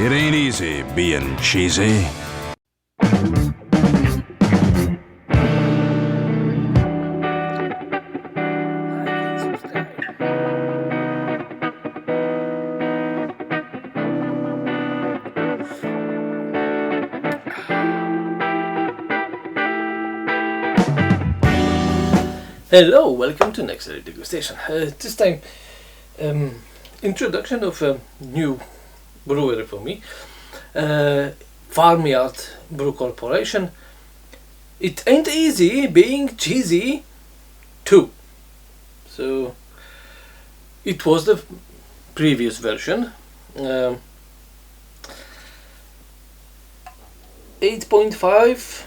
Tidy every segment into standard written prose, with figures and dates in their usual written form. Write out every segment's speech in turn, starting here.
It ain't easy being cheesy. Hello, welcome to next degustation. This time, introduction of a new brewery for me, Farmyard Brew Corporation. It ain't easy being cheesy too. So it was the previous version, 8.5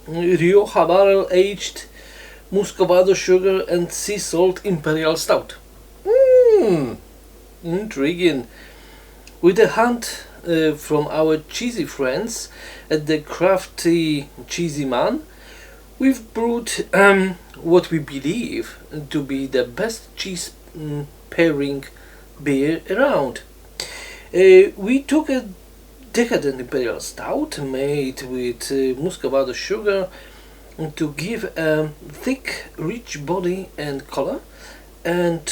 Rioja barrel aged Muscovado sugar and sea salt Imperial Stout. Intriguing. With a hint from our cheesy friends at the Crafty Cheesy Man, we've brewed what we believe to be the best cheese pairing beer around. We took a decadent Imperial Stout made with Muscovado sugar to give a thick, rich body and color, and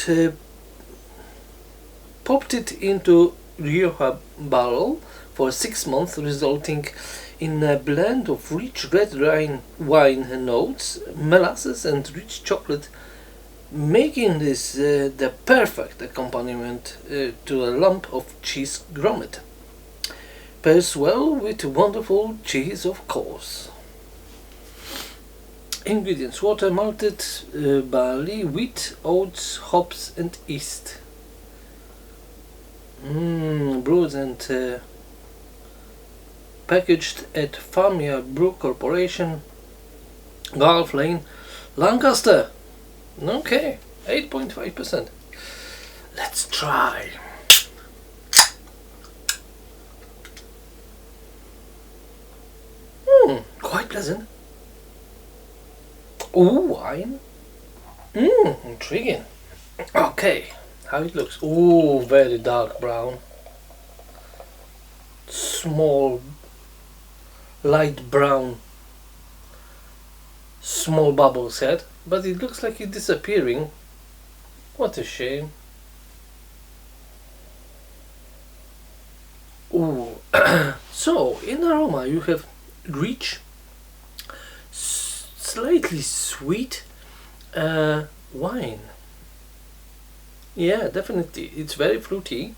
popped it into Rioja barrel for 6 months, resulting in a blend of rich red wine notes, molasses and rich chocolate, making this the perfect accompaniment to a lump of cheese grommet. Pairs well with wonderful cheese, of course. Ingredients: water, malted barley, wheat, oats, hops and yeast. Brewed and packaged at Farmyard Brew Corporation, Gulf Lane, Lancaster. Okay, 8.5%. Let's try. Quite pleasant. Ooh, wine. Intriguing. Okay, how it looks. Ooh, very dark brown. Small, light brown. Small bubbles head, but it looks like it's disappearing. What a shame. Ooh. So, in aroma you have rich, slightly sweet wine. Yeah, definitely. It's very fruity.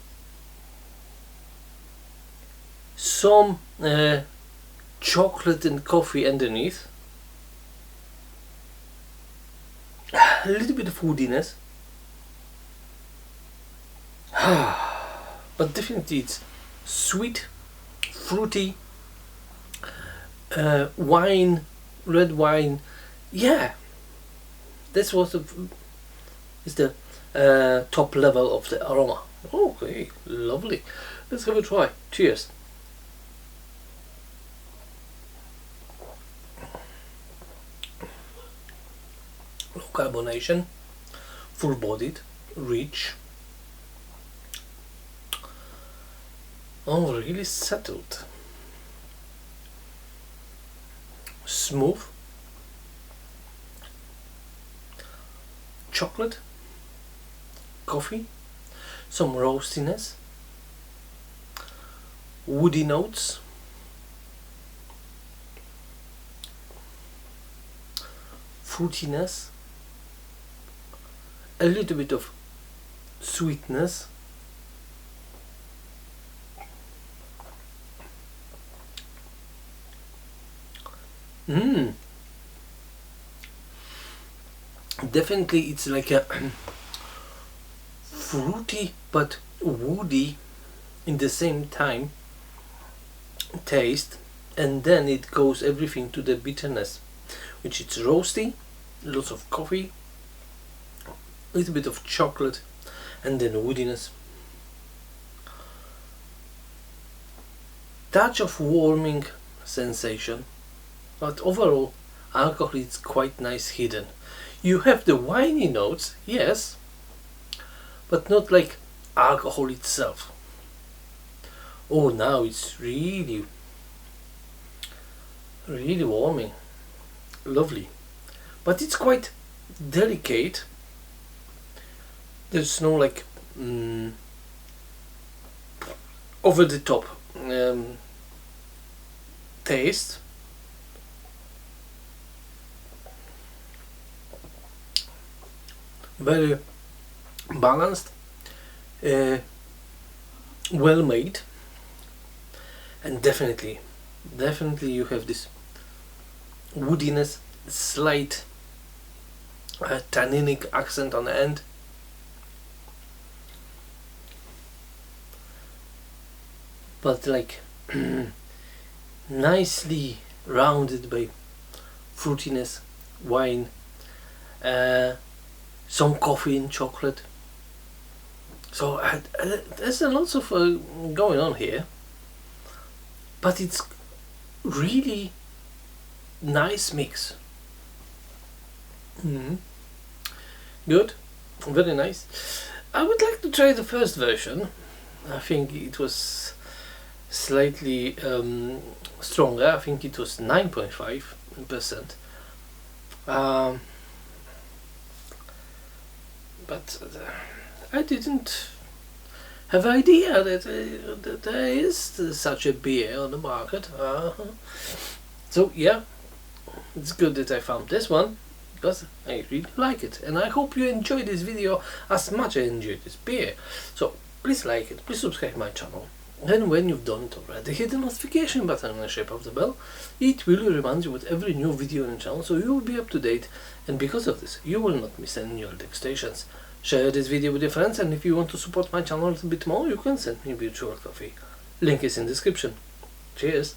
Some chocolate and coffee underneath. A little bit of woodiness. But definitely it's sweet, fruity, wine, red wine. Yeah, that's what is the top level of the aroma. Okay, lovely. Let's have a try. Cheers. Low carbonation, full-bodied, rich. Oh, really settled. Smooth. Chocolate, coffee, some roastiness, woody notes, fruitiness, a little bit of sweetness, definitely it's like a fruity but woody in the same time taste, and then it goes everything to the bitterness, which it's roasty, lots of coffee, a little bit of chocolate, and then woodiness, touch of warming sensation, but overall alcohol is quite nice hidden. You have the winey notes, yes, but not like alcohol itself. Oh, now it's really warming. Lovely. But it's quite delicate. There's no like over the top taste. Very balanced, well made, and definitely you have this woodiness, slight tanninic accent on the end. But like nicely rounded by fruitiness, wine, some coffee and chocolate. So there's a lot of going on here, but it's really nice mix. Good, very nice. I would like to try the first version. I think it was slightly stronger. I think it was 9.5%. But I didn't have idea that there is such a beer on the market. So yeah, it's good that I found this one, because I really like it, and I hope you enjoyed this video as much as I enjoyed this beer. So please like it, please subscribe my channel, and when you've done it already, hit the notification button in the shape of the bell. It will remind you with every new video on the channel, so you will be up to date, and because of this you will not miss any new degustations. Share this video with your friends, and if you want to support my channel a little bit more, you can send me a virtual coffee. Link is in description. Cheers!